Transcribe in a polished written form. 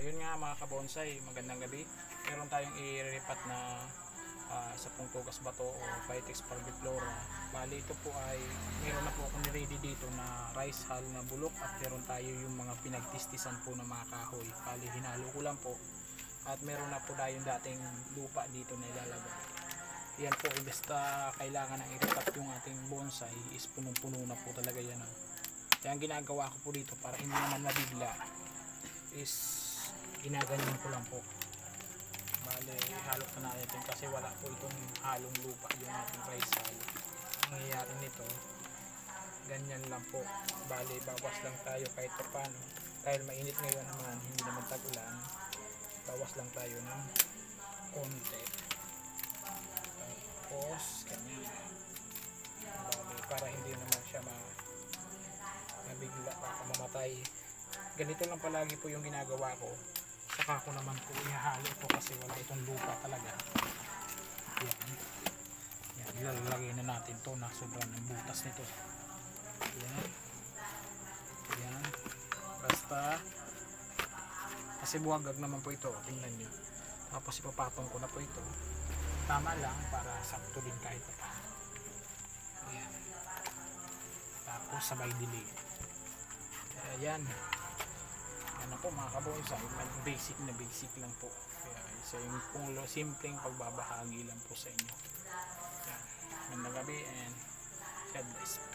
yun nga mga kabonsay, magandang gabi. Meron tayong i-repat na sa tugas bato o Vitex parviflora. Bali ito po ay meron na po akong ready dito na rice hull na bulok at meron tayo yung mga pinagtistisan po ng mga kahoy. Bali hinalo ko lang po at meron na po tayong dating lupa dito na ilalagay. Yan po, basta kailangan ng i-repat yung ating bonsai is punong-puno na po talaga yan. Kaya ang ginagawa ko po dito para hindi naman mabigla is ginaganyan ko lang po. Bale, ihalo na natin kasi wala po itong halong lupa yung ating rice hull. Ang nangyayari nito, ganyan lang po. Bale, bawas lang tayo kahit paano. Dahil mainit ngayon naman, hindi naman tag-ulan, bawas lang tayo ng konti. Tapos, ganyan. Bale, para hindi naman siya mabigla, baka mamatay. Ganito lang palagi po yung ginagawa ko. Saka ko naman po ihalo ito kasi wala itong lupa talaga. Yan, ilalagay na natin to na sobrang ng butas nito. Yan, basta kasi buwagag naman po ito, tingnan nyo. Tapos ipapatong ko na po ito, tama lang para sakto din kahit pa. Yan, tapos sabay dilig. Ayan, ano po mga kabonsai, basic na basic lang po. Kaya isa yung simpleng pagbabahagi lang po sa inyo. Yan, magandang gabi and God bless.